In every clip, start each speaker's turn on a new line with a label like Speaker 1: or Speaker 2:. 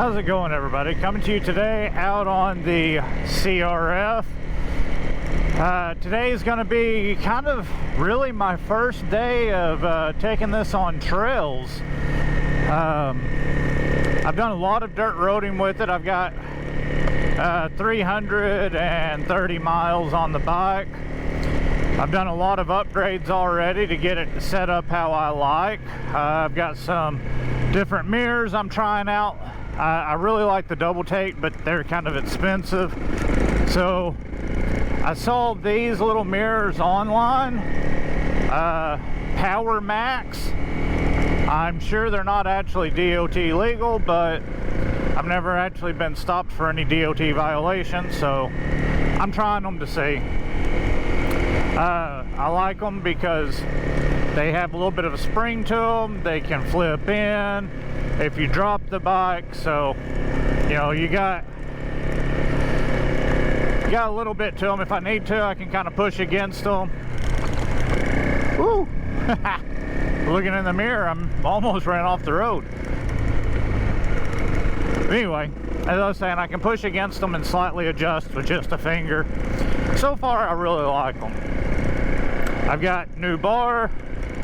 Speaker 1: How's it going, everybody? Coming to you today out on the CRF. Today is going to be kind of really my first day of taking this on trails. I've done a lot of dirt roading with it. I've got 330 miles on the bike. I've done a lot of upgrades already to get it set up how I like. I've got some different mirrors I'm trying out. I really like the double take, but they're kind of expensive. So I saw these little mirrors online, Power Max. I'm sure they're not actually DOT legal, but I've never actually been stopped for any DOT violations, so I'm trying them to see. I like them because they have a little bit of a spring to them. They can flip in if you drop the bike, so you know you got a little bit to them. If I need to, I can kind of push against them. Woo! Looking in the mirror, I'm almost ran off the road. Anyway, as I was saying, I can push against them and slightly adjust with just a finger. So far, I really like them. I've got new bar.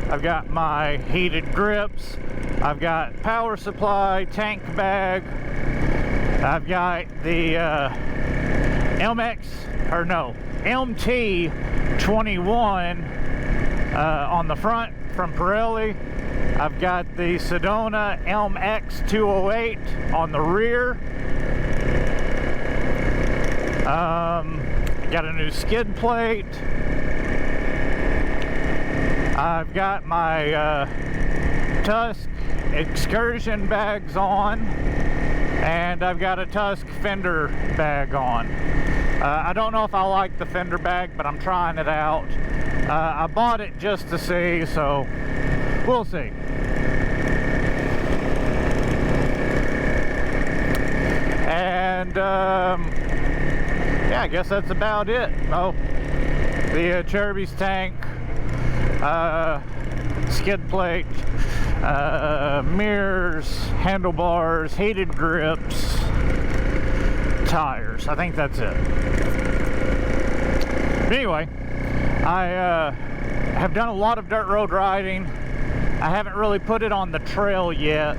Speaker 1: I've got my heated grips. I've got power supply, tank bag. I've got the MT21 on the front from Pirelli. I've got the Sedona MX208 on the rear. I got a new skid plate. I've got my Tusk excursion bags on, and I've got a Tusk fender bag on. I don't know if I like the fender bag, but I'm trying it out. I bought it just to see, so we'll see. And yeah, I guess that's about it. Oh, the Cheruby's tank, skid plate, mirrors, handlebars, heated grips, tires. I think that's it. But anyway, I have done a lot of dirt road riding. I haven't really put it on the trail yet,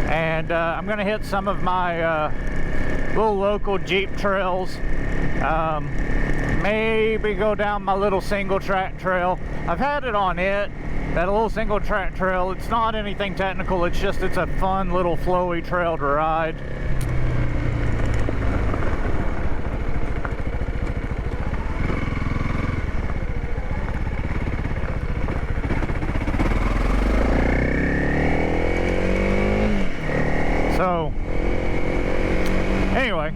Speaker 1: and I'm going to hit some of my little local Jeep trails. Maybe go down my little single track trail. I've had it on that little single track trail. It's not anything technical, it's a fun little flowy trail to ride. So anyway,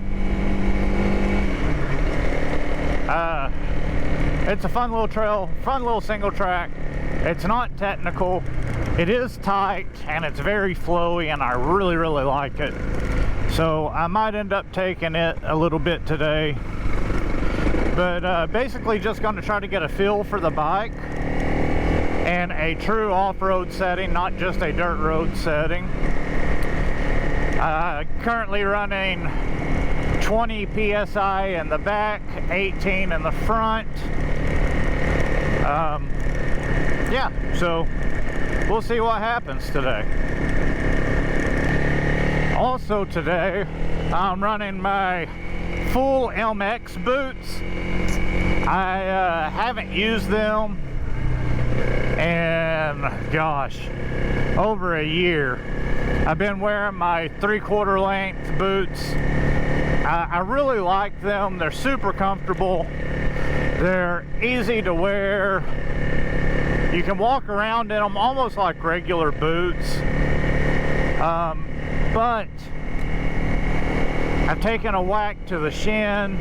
Speaker 1: it's a fun little trail, fun little single track. It's not technical, it is tight, and it's very flowy, and I really like it. So I might end up taking it a little bit today, but basically just going to try to get a feel for the bike in a true off-road setting, not just a dirt road setting. Currently running 20 psi in the back, 18 in the front. Yeah, so we'll see what happens today. Also today, I'm running my full MX boots. I haven't used them in, gosh, over a year. I've been wearing my 3/4 length boots. I really like them. They're super comfortable. They're easy to wear. You can walk around in them almost like regular boots. But I've taken a whack to the shin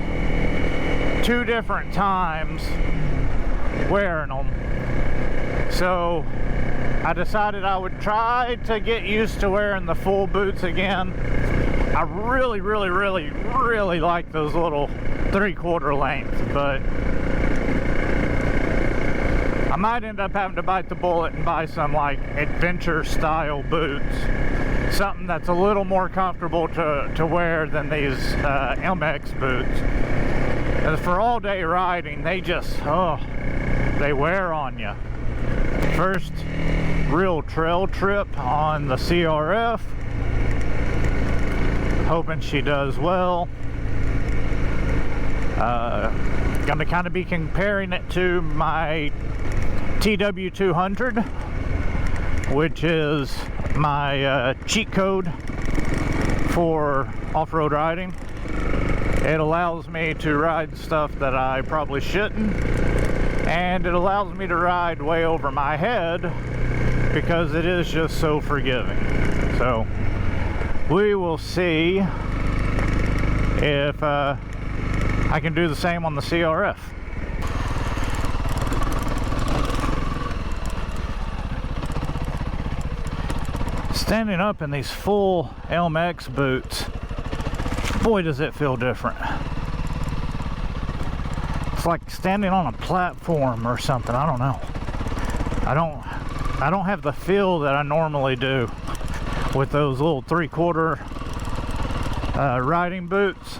Speaker 1: 2 different times wearing them. So I decided I would try to get used to wearing the full boots again. I really like those little 3/4 length, but I might end up having to bite the bullet and buy some like adventure style boots. something that's a little more comfortable to wear than these MX boots. And for all day riding, they just, oh, they wear on you. First real trail trip on the CRF. Hoping she does well. Gonna kind of be comparing it to my TW200, which is my cheat code for off-road riding. It allows me to ride stuff that I probably shouldn't, and it allows me to ride way over my head because it is just so forgiving. So we will see if I can do the same on the CRF. Standing up in these full MX boots, boy does it feel different. It's like standing on a platform or something, I don't know. I don't have the feel that I normally do with those little 3/4 riding boots.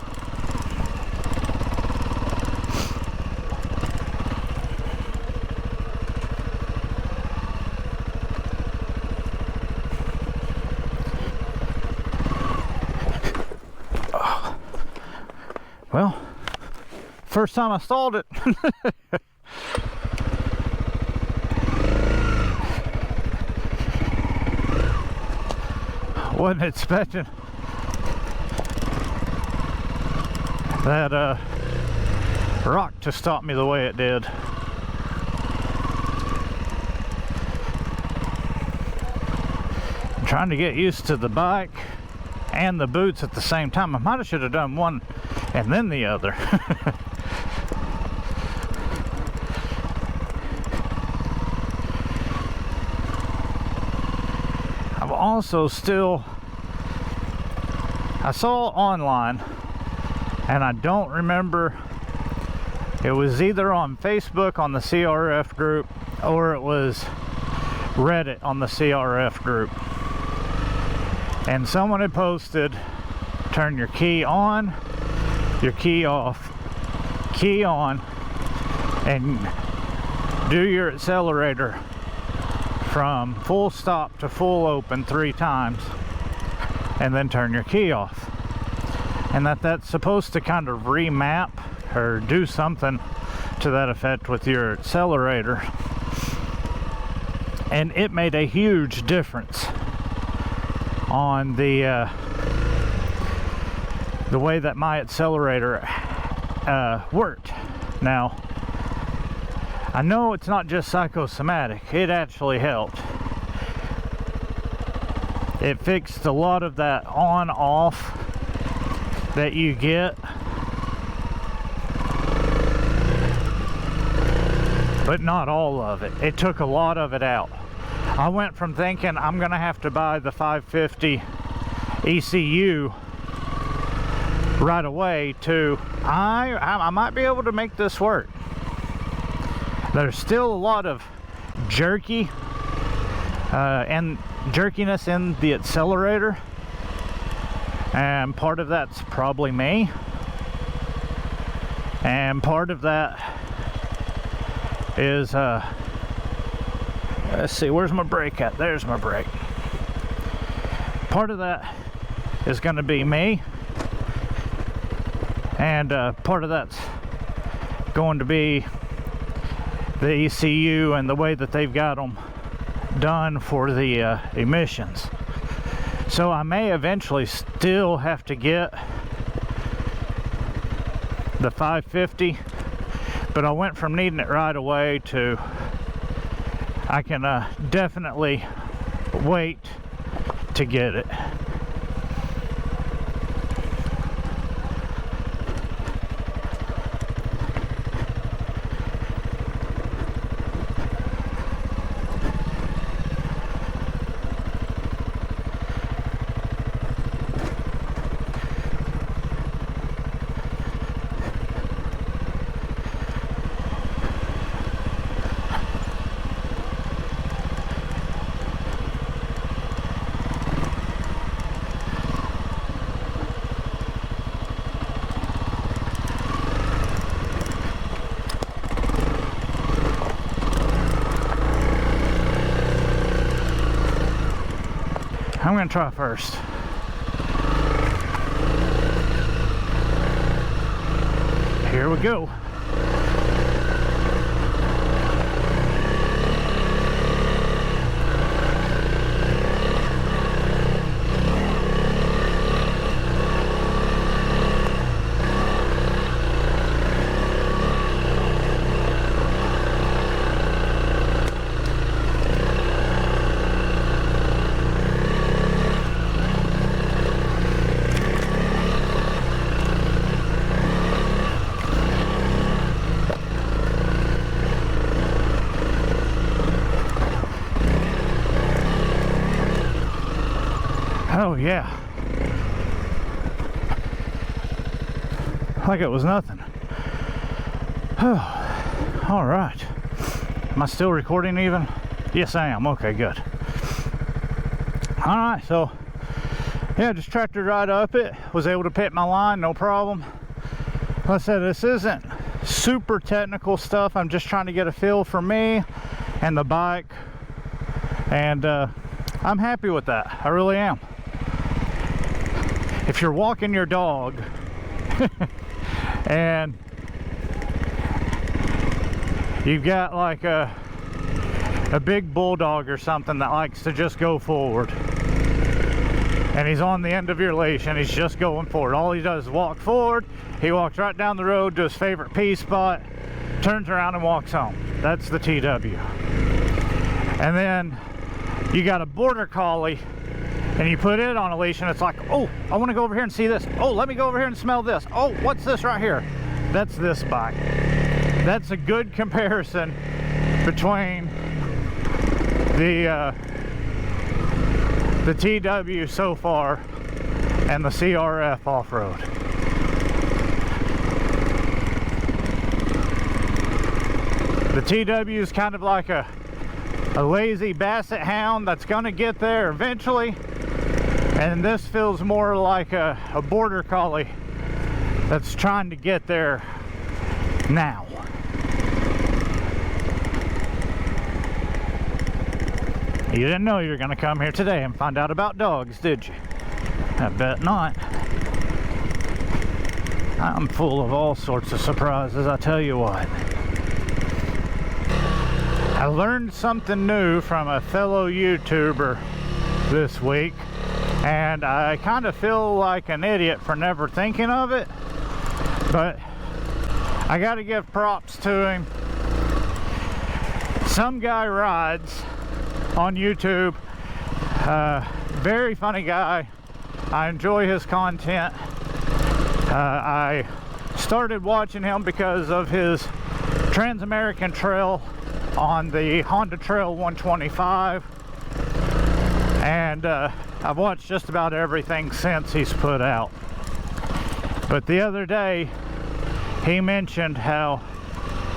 Speaker 1: Well, first time I stalled it. Wasn't expecting that rock to stop me the way it did. I'm trying to get used to the bike and the boots at the same time. I might have should have done one and then the other. I'm also still, I saw online, and I don't remember, it was either on Facebook on the CRF group or it was Reddit on the CRF group, and someone had posted, turn your key on, your key off, key on, and do your accelerator from full stop to full open 3 times, and then turn your key off. And that's supposed to kind of remap or do something to that effect with your accelerator, and it made a huge difference on the way that my accelerator worked. Now, I know it's not just psychosomatic, it actually helped. It fixed a lot of that on-off that you get, but not all of it. It took a lot of it out. I went from thinking I'm gonna have to buy the 550 ECU right away to I might be able to make this work. There's still a lot of jerky and jerkiness in the accelerator, and part of that's probably me, and part of that is let's see, where's my brake at? There's my brake. Part of that is going to be me, and part of that's going to be the ECU and the way that they've got them done for the emissions. So I may eventually still have to get the 550, but I went from needing it right away to I can definitely wait to get it. gonna try first. Here we go. Oh yeah, like it was nothing. Oh, all right. Am I still recording even? Yes, I am. Okay, good. All right, so yeah, just tractored right up it. Was able to pit my line, no problem. Like I said, this isn't super technical stuff. I'm just trying to get a feel for me and the bike, and I'm happy with that. I really am. If you're walking your dog and you've got like a big bulldog or something that likes to just go forward, and he's on the end of your leash and he's just going forward, all he does is walk forward. He walks right down the road to his favorite pee spot, turns around and walks home. That's the TW. And then you got a border collie and you put it on a leash and it's like, oh, I want to go over here and see this. Oh, let me go over here and smell this. Oh, what's this right here? That's this bike. That's a good comparison between the TW so far and the CRF off-road. The TW is kind of like a lazy basset hound that's gonna get there eventually, and this feels more like a border collie that's trying to get there now. You didn't know you were gonna come here today and find out about dogs, did you? I bet not. I'm full of all sorts of surprises, I tell you what. I learned something new from a fellow YouTuber this week, and I kind of feel like an idiot for never thinking of it, but I gotta give props to him. Some guy rides on YouTube, very funny guy. I enjoy his content. I started watching him because of his Trans-American Trail on the Honda Trail 125, and I've watched just about everything since he's put out. But the other day he mentioned how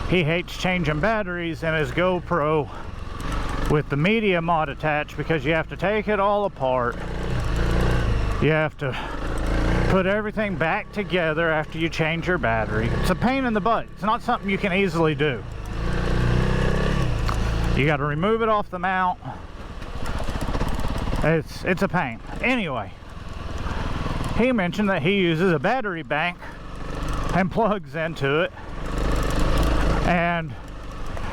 Speaker 1: he hates changing batteries in his GoPro with the media mod attached because you have to take it all apart. You have to put everything back together after you change your battery. It's a pain in the butt. It's not something you can easily do. You got to remove it off the mount. It's a pain. Anyway, he mentioned that he uses a battery bank and plugs into it and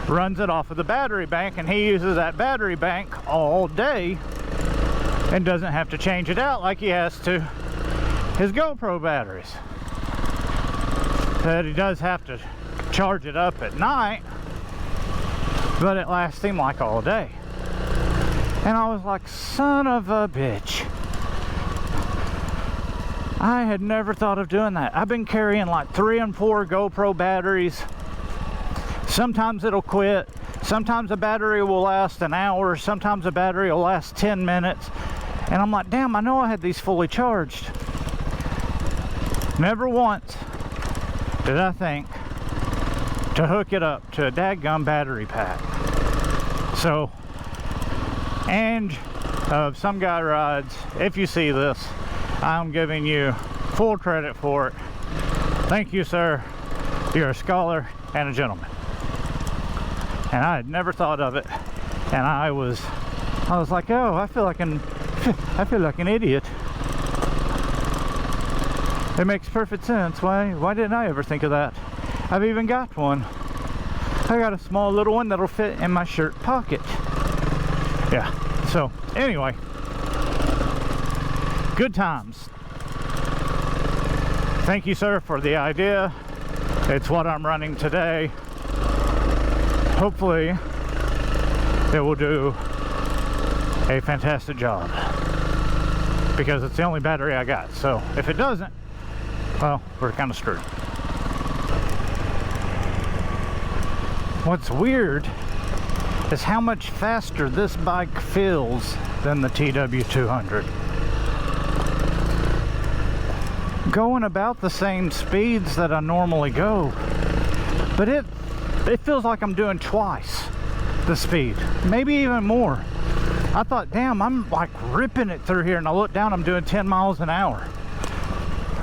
Speaker 1: runs it off of the battery bank, and he uses that battery bank all day and doesn't have to change it out like he has to his GoPro batteries. That he does have to charge it up at night, but it lasts him like all day. And I was like, son of a bitch. I had never thought of doing that. I've been carrying like 3 and 4 GoPro batteries. Sometimes it'll quit. Sometimes a battery will last an hour. Sometimes a battery will last 10 minutes. And I'm like, damn, I know I had these fully charged. Never once did I think to hook it up to a dadgum battery pack. So, Ange of Some Guy Rides, if you see this, I'm giving you full credit for it. Thank you, sir. You're a scholar and a gentleman. And I had never thought of it. And I was like, oh, I feel I feel like an idiot. It makes perfect sense. Why didn't I ever think of that? I've even got one. I got a small little one that'll fit in my shirt pocket. Yeah, so anyway, good times. Thank you, sir, for the idea. It's what I'm running today. Hopefully it will do a fantastic job, because it's the only battery I got. So if it doesn't, well, we're kind of screwed. What's weird is how much faster this bike feels than the TW200. Going about the same speeds that I normally go, but it feels like I'm doing twice the speed, maybe even more. I thought, damn, I'm like ripping it through here, and I look down, I'm doing 10 miles an hour.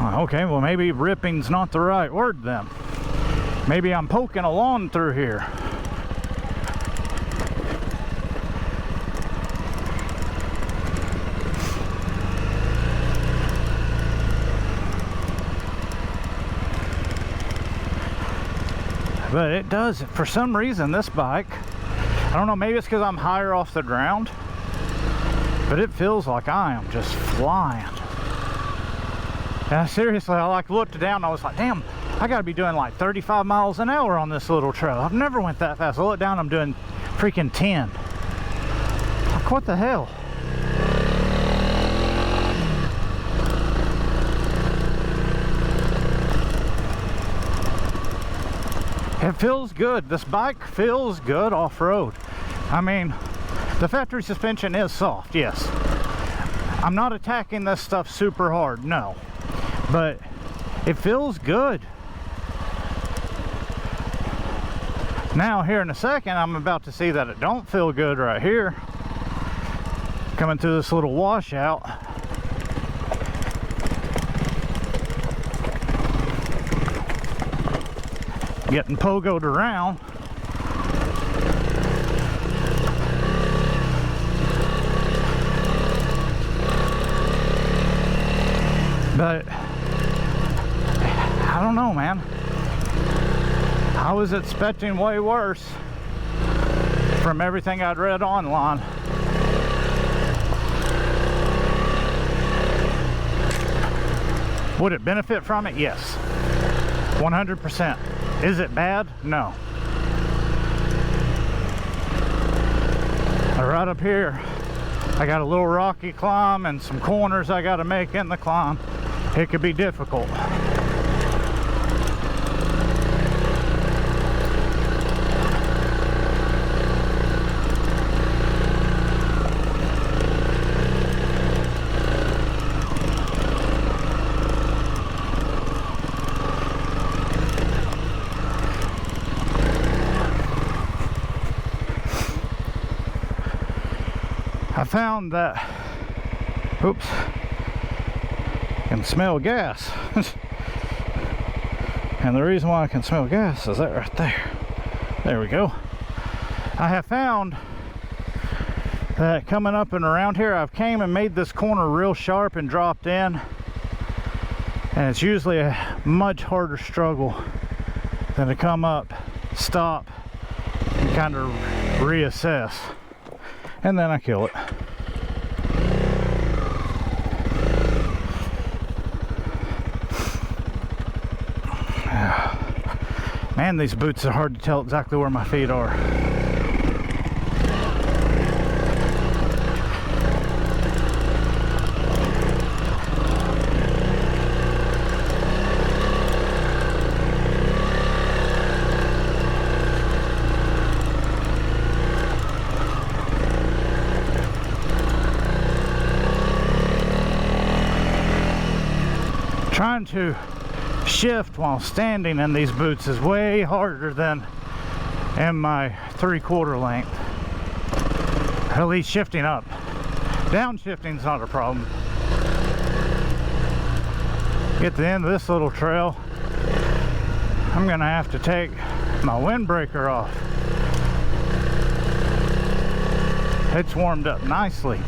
Speaker 1: Okay, well, maybe ripping's not the right word then. Maybe I'm poking along through here. But it does, for some reason, this bike, I don't know, maybe it's because I'm higher off the ground, but it feels like I am just flying. And seriously, I like looked down and I was like, damn, I gotta be doing like 35 miles an hour on this little trail. I've never went that fast. I look down, I'm doing freaking 10. Like, what the hell? It feels good. This bike feels good off-road. I mean, the factory suspension is soft, yes. I'm not attacking this stuff super hard, no. But it feels good. Now, here in a second, I'm about to see that it don't feel good right here. Coming through this little washout. Getting pogoed around. But I don't know, man. I was expecting way worse from everything I'd read online. Would it benefit from it? Yes. 100%. Is it bad? No. Right up here, I got a little rocky climb and some corners I got to make in the climb. It could be difficult. I found that, oops, I can smell gas. And the reason why I can smell gas is that right there. There we go. I have found that coming up and around here, I've came and made this corner real sharp and dropped in. And it's usually a much harder struggle than to come up, stop, and kind of reassess. And then I kill it. Man, these boots are hard to tell exactly where my feet are. Trying to shift while standing in these boots is way harder than in my 3/4 length. At least shifting up. Downshifting is not a problem. Get to the end of this little trail, I'm gonna have to take my windbreaker off. It's warmed up nicely.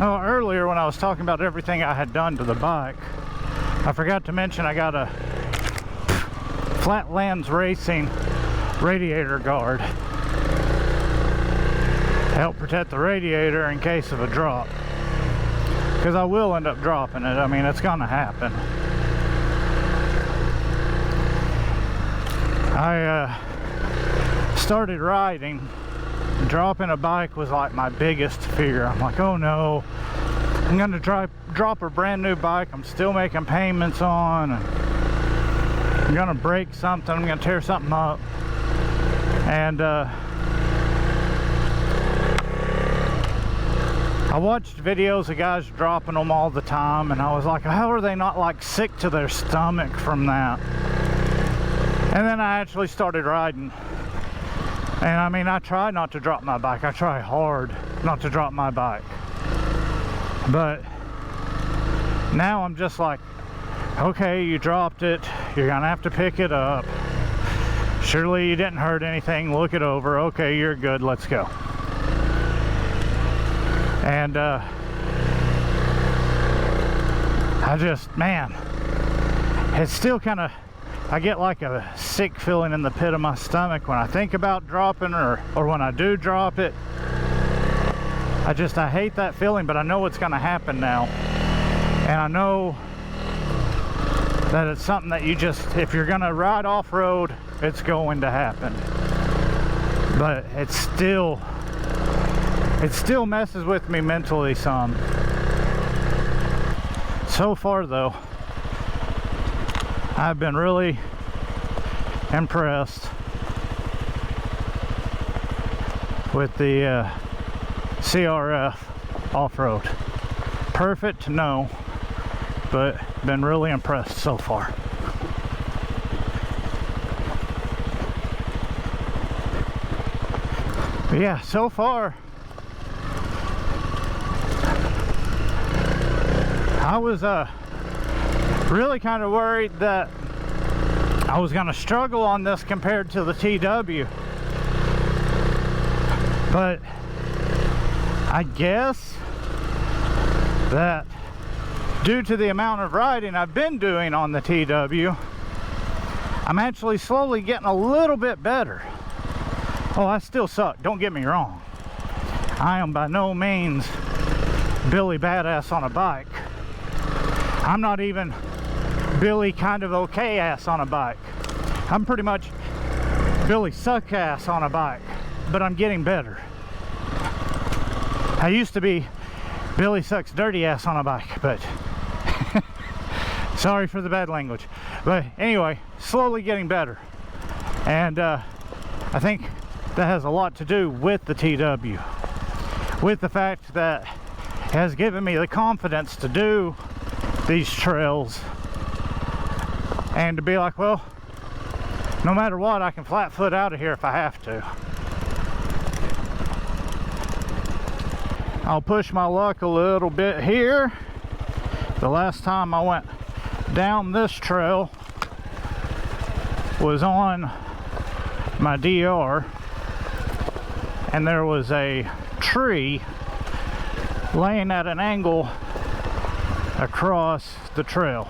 Speaker 1: Oh, earlier when I was talking about everything I had done to the bike, I forgot to mention I got a Flatlands Racing radiator guard to help protect the radiator in case of a drop, because I will end up dropping it. I mean, it's gonna happen. I started riding. Dropping a bike was like my biggest fear. I'm like, oh no, I'm gonna drop a brand new bike I'm still making payments on, and I'm gonna break something, I'm gonna tear something up. And I watched videos of guys dropping them all the time, and I was like, how are they not like sick to their stomach from that? And then I actually started riding. And I mean, I try not to drop my bike. I try hard not to drop my bike. But now I'm just like, okay, you dropped it. You're gonna have to pick it up. Surely you didn't hurt anything. Look it over. Okay, you're good. Let's go. And I just, man, it's still kind of, I get like a sick feeling in the pit of my stomach when I think about dropping, or when I do drop it. I hate that feeling, but I know it's going to happen now. And I know that it's something that you just, if you're going to ride off-road, it's going to happen. But it still messes with me mentally some. So far though, I've been really impressed with the CRF off-road. Perfect? No, but been really impressed so far. But yeah, so far I was really kind of worried that I was going to struggle on this compared to the TW, but I guess that due to the amount of riding I've been doing on the TW, I'm actually slowly getting a little bit better. Oh, I still suck, don't get me wrong. I am by no means Billy Badass on a bike. I'm not even Billy kind of okay ass on a bike. I'm pretty much Billy suck ass on a bike, but I'm getting better. I used to be Billy sucks dirty ass on a bike, but sorry for the bad language. But anyway, slowly getting better. And I think that has a lot to do with the TW, with the fact that it has given me the confidence to do these trails and to be like, well, no matter what, I can flat foot out of here if I have to. I'll push my luck a little bit here. The last time I went down this trail was on my DR, and there was a tree laying at an angle across the trail,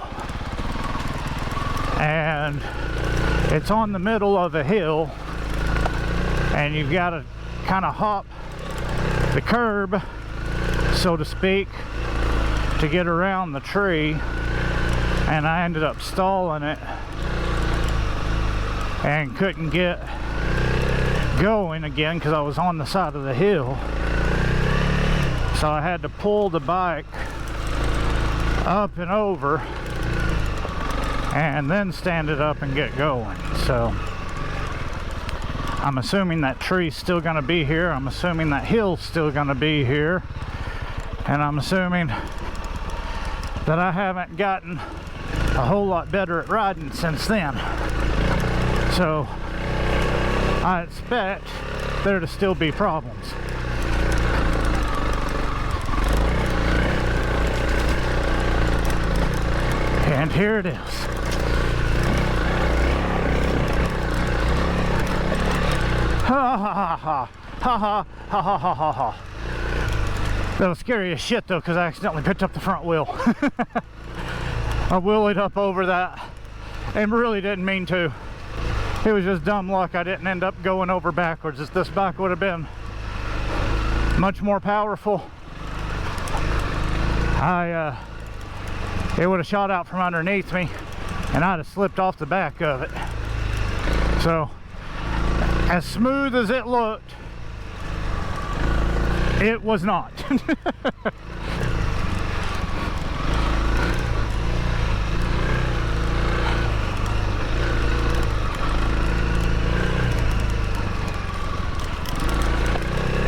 Speaker 1: and it's on the middle of a hill, and you've got to kind of hop the curb, so to speak, to get around the tree. And I ended up stalling it and couldn't get going again because I was on the side of the hill. So I had to pull the bike up and over and then stand it up and get going. So I'm assuming that tree's still going to be here. I'm assuming that hill's still going to be here. And I'm assuming that I haven't gotten a whole lot better at riding since then. So I expect there to still be problems. And here it is. Ha ha ha ha ha ha ha ha ha ha ha. That was scary as shit though, because I accidentally picked up the front wheel. I wheeled up over that and really didn't mean to. It was just dumb luck. I didn't end up going over backwards. As this bike would have been much more powerful, it would have shot out from underneath me and I'd have slipped off the back of it. So as smooth as it looked, it was not.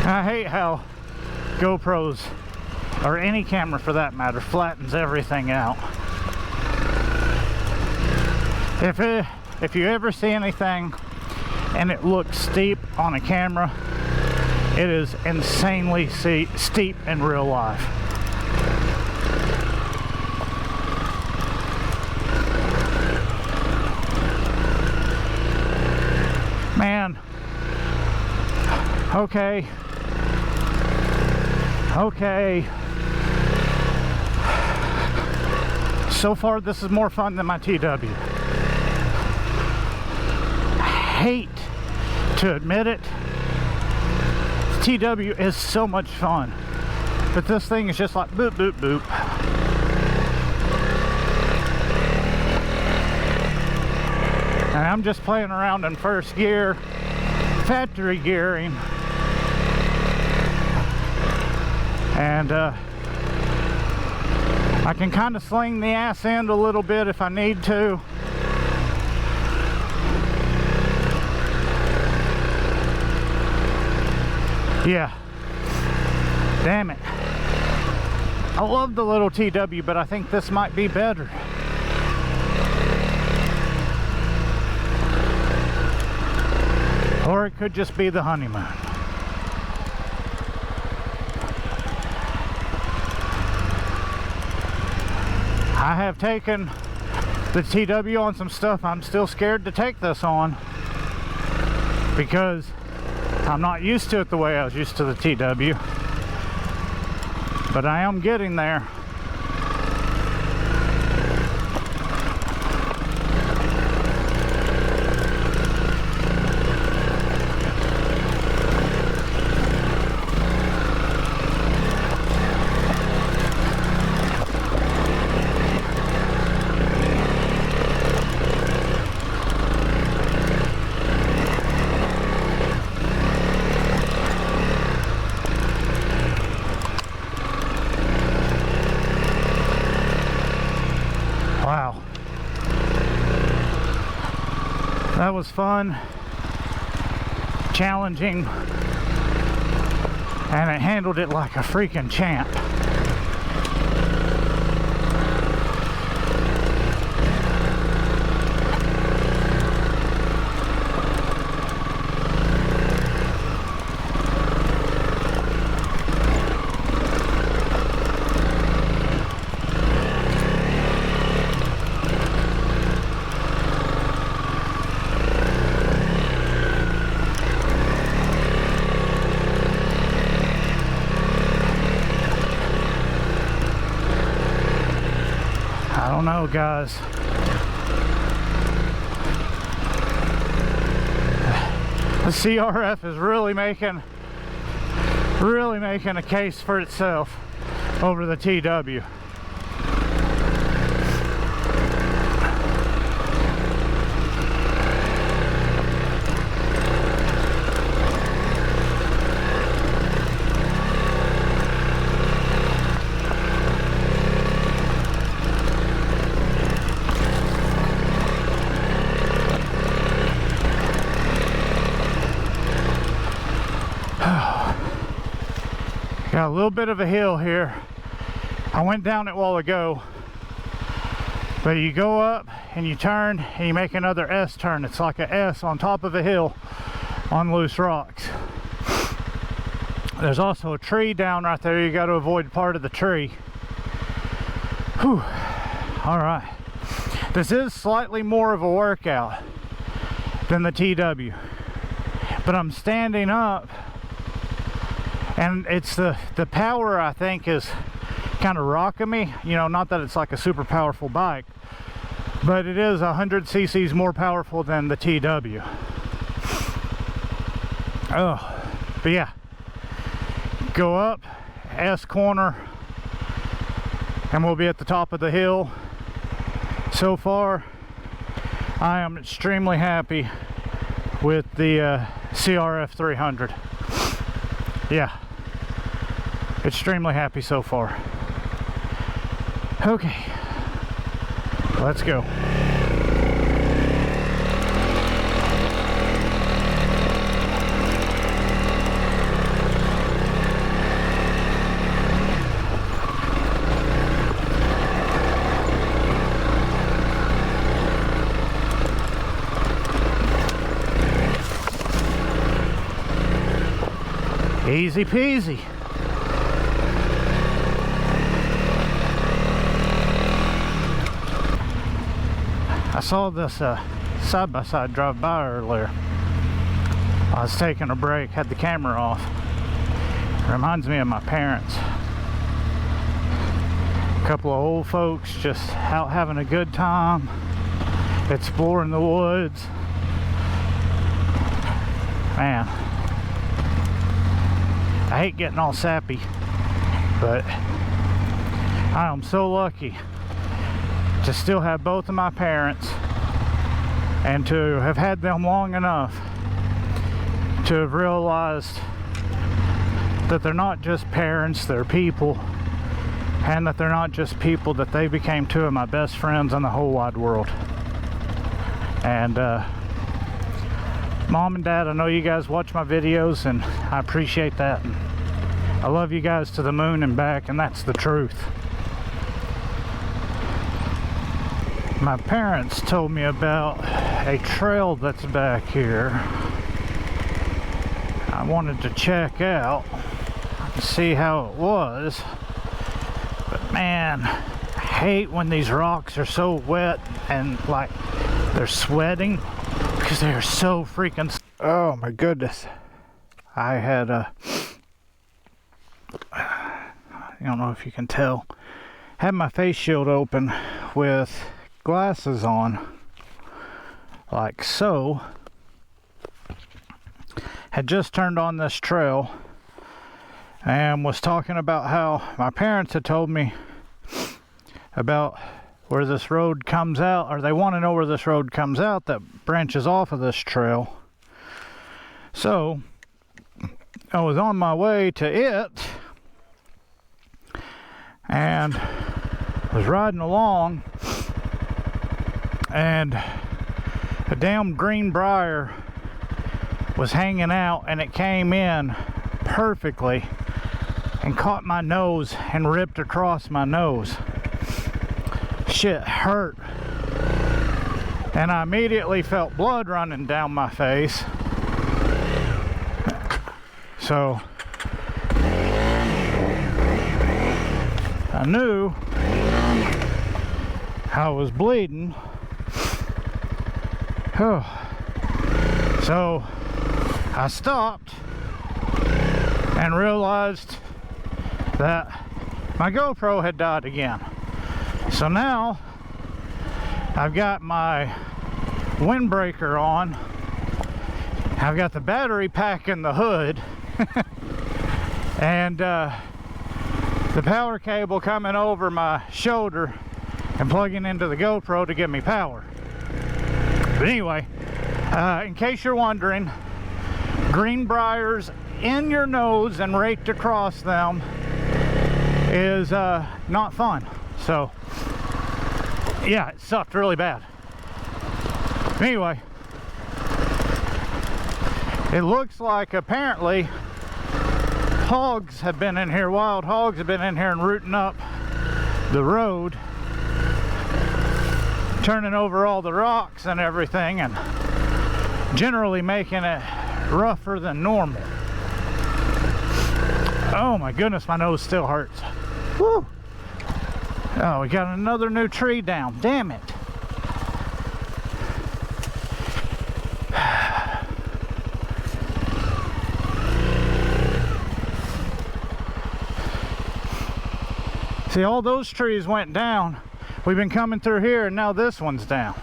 Speaker 1: I hate how GoPros, or any camera for that matter, flattens everything out. If you ever see anything and it looks steep on a camera, it is insanely steep in real life. Man, okay. So far this is more fun than my TW. I hate to admit it, TW is so much fun, but this thing is just like boop boop boop. And I'm just playing around in first gear, factory gearing, and I can kind of sling the ass end a little bit if I need to. Yeah, damn it. I love the little TW, but I think this might be better. Or it could just be the honeymoon. I have taken the TW on some stuff I'm still scared to take this on, because I'm not used to it the way I was used to the TW, but I am getting there. Wow, that was fun, challenging, and it handled it like a freaking champ. I don't know, guys. The CRF is really making a case for itself over the TW. Got a little bit of a hill here. I went down it a while ago, but you go up and you turn and you make another S turn. It's like a S on top of a hill on loose rocks. There's also a tree down right there. You got to avoid part of the tree. Whew. All right. This is slightly more of a workout than the TW, but I'm standing up And it's the power, I think, is kind of rocking me. You know, not that it's like a super powerful bike, but it is 100 cc's more powerful than the TW. Oh, but yeah, go up S corner and we'll be at the top of the hill. So far I am extremely happy with the CRF 300. Yeah, extremely happy so far. Okay, let's go. Easy peasy. I saw this side-by-side drive by earlier. I was taking a break, had the camera off. It reminds me of my parents. A couple of old folks just out having a good time, exploring the woods. Man, I hate getting all sappy, but I am so lucky to still have both of my parents and to have had them long enough to have realized that they're not just parents, they're people, and that they're not just people, that they became two of my best friends in the whole wide world. And Mom and Dad, I know you guys watch my videos and I appreciate that, and I love you guys to the moon and back, and that's the truth. My parents told me about a trail that's back here I wanted to check out and see how it was, but man, I hate when these rocks are so wet and like they're sweating, because they are so freaking... Oh my goodness. I had I don't know if you can tell, had my face shield open with glasses on, like so. Had just turned on this trail and was talking about how my parents had told me about where this road comes out, or they want to know where this road comes out that branches off of this trail. So I was on my way to it and was riding along, and a damn green briar was hanging out, and it came in perfectly and caught my nose and ripped across my nose. Shit hurt, and I immediately felt blood running down my face. So I knew I was bleeding. So I stopped and realized that my GoPro had died again. So now I've got my windbreaker on, I've got the battery pack in the hood, and the power cable coming over my shoulder and plugging into the GoPro to give me power. But anyway, in case you're wondering, green briars in your nose and raked across them is not fun. So yeah, it sucked really bad. Anyway, it looks like apparently hogs have been in here, wild hogs have been in here and rooting up the road, turning over all the rocks and everything, and generally making it rougher than normal. Oh my goodness, my nose still hurts. Woo! Oh, we got another new tree down. Damn it. See, all those trees went down. We've been coming through here, and now this one's down.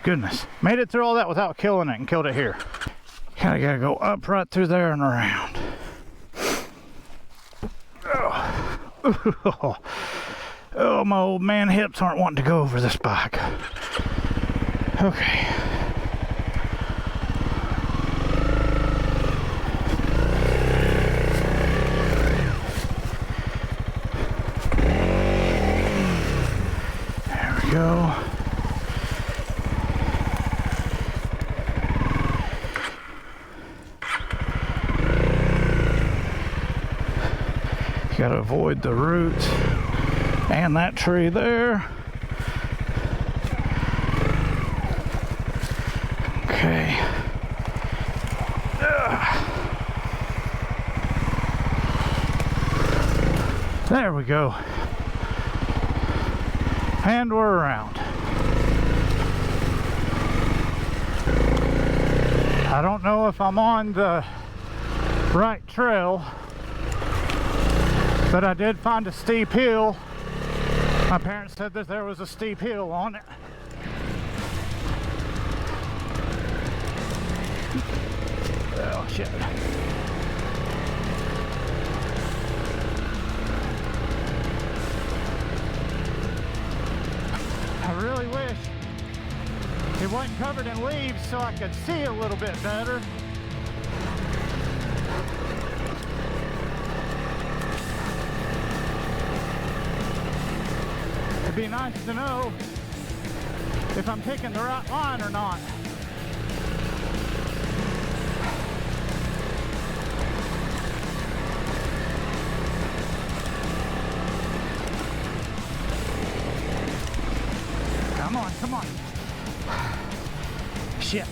Speaker 1: Goodness, made it through all that without killing it, and killed it here. Kinda gotta go up right through there and around. Oh, oh, my old man hips aren't wanting to go over this bike. Okay. There we go. Got to avoid the roots and that tree there. Okay. There we go. And we're around. I don't know if I'm on the right trail, but I did find a steep hill. My parents said that there was a steep hill on it. Oh shit. I really wish it wasn't covered in leaves so I could see a little bit better. It'd be nice to know if I'm picking the right line or not. Come on, come on. Shit.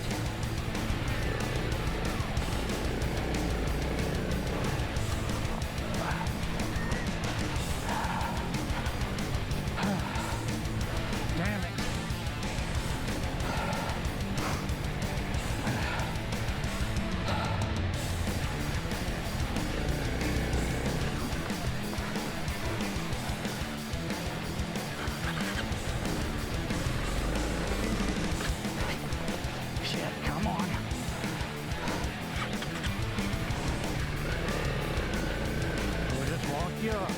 Speaker 1: Damn it. Shit, come on. We'll just walk you up.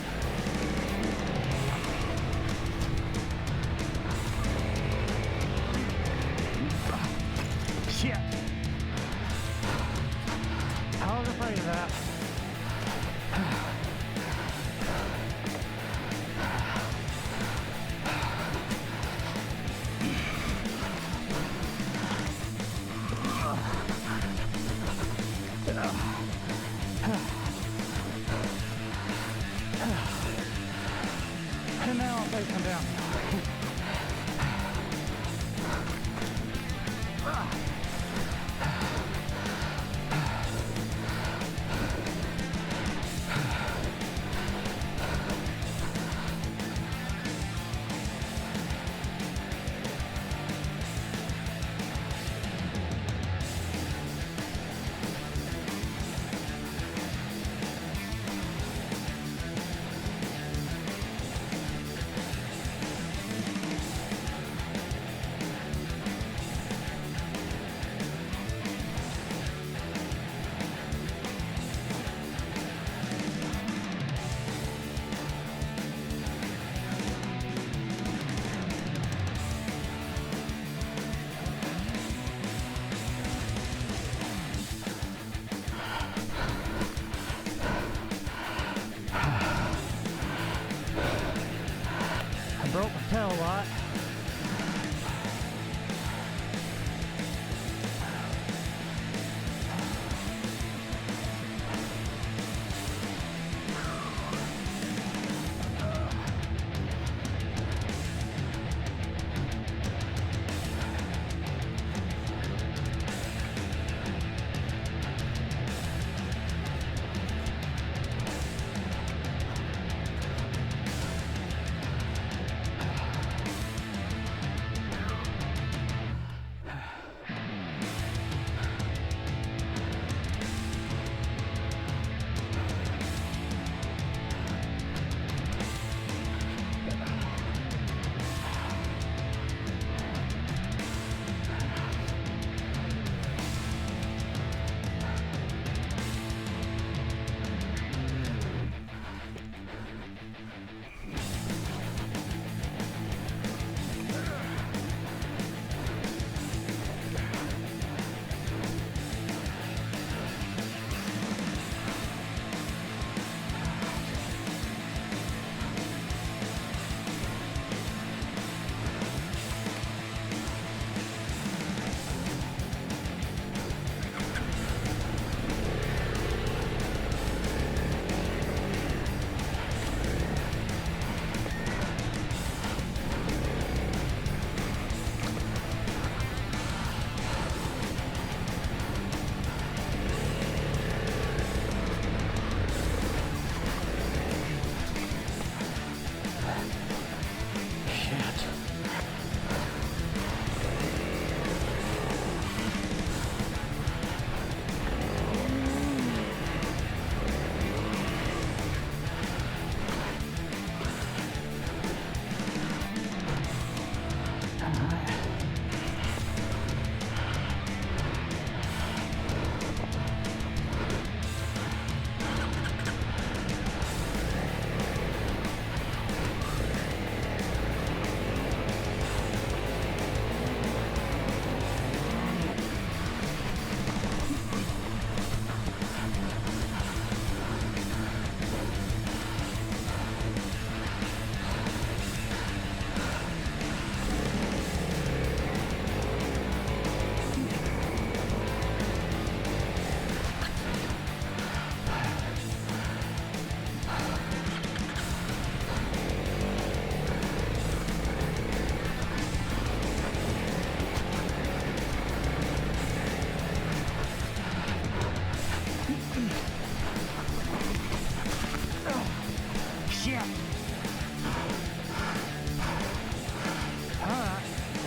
Speaker 1: Shit. I was afraid of that. And now I'm facing down.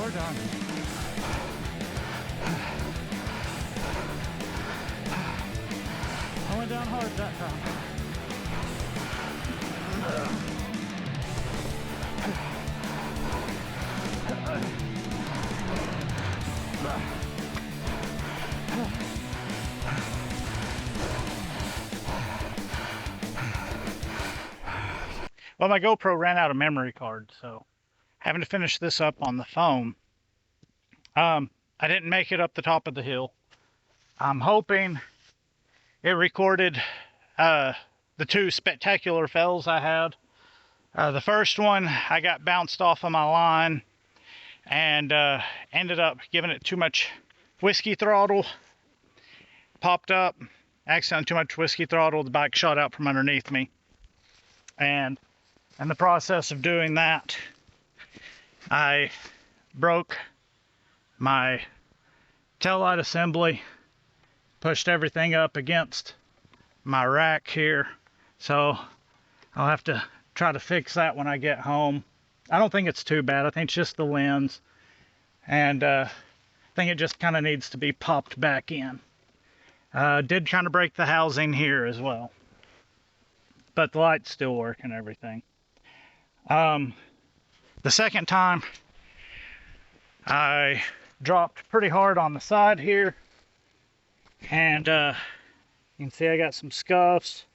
Speaker 1: we're done. I went down hard that time. Well, my GoPro ran out of memory card, so having to finish this up on the phone. I didn't make it up the top of the hill. I'm hoping it recorded the two spectacular fails I had. The first one, I got bounced off of my line and ended up giving it too much whiskey throttle. Popped up, accidentally too much whiskey throttle, the bike shot out from underneath me. And in the process of doing that, I broke my taillight assembly, pushed everything up against my rack here, so I'll have to try to fix that when I get home. I don't think it's too bad. I think it's just the lens, and I think it just kind of needs to be popped back in. Did kind of break the housing here as well, but the lights still work and everything. The second time, I dropped pretty hard on the side here, and you can see I got some scuffs.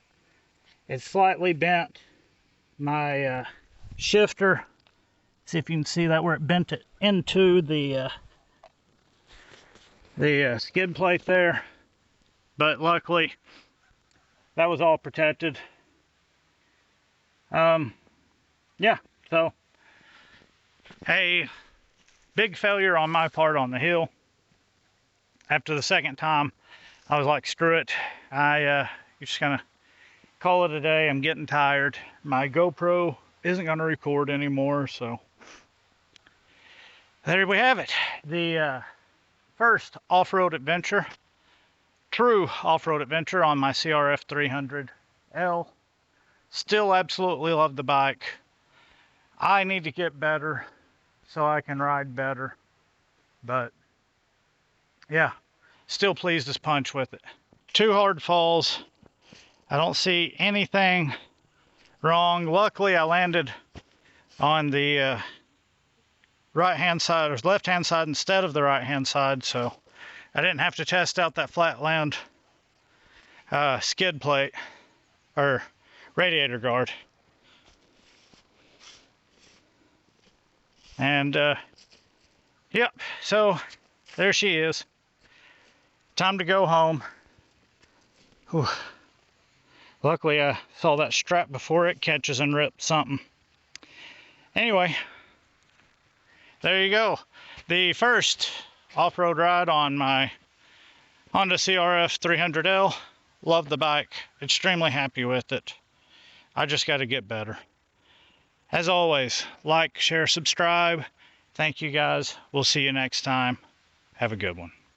Speaker 1: It's slightly bent my shifter. See if you can see that where it bent it into the skid plate there, but luckily that was all protected. Yeah, so a big failure on my part on the hill. After the second time, I was like, screw it. You're just gonna call it a day. I'm getting tired. My GoPro isn't gonna record anymore, so there we have it. The first off-road adventure, true off-road adventure on my CRF 300L. Still absolutely love the bike. I need to get better so I can ride better, but yeah, still pleased as punch with it. 2 hard falls. I don't see anything wrong. Luckily, I landed on the right-hand side, or left-hand side instead of the right-hand side, so I didn't have to test out that flatland skid plate, or radiator guard. And yep, so there she is. Time to go home. Whew. Luckily I saw that strap before it catches and rips something. Anyway, there you go. The first off-road ride on my Honda CRF 300L. Love the bike. Extremely happy with it. I just got to get better. As always, like, share, subscribe. Thank you guys. We'll see you next time. Have a good one.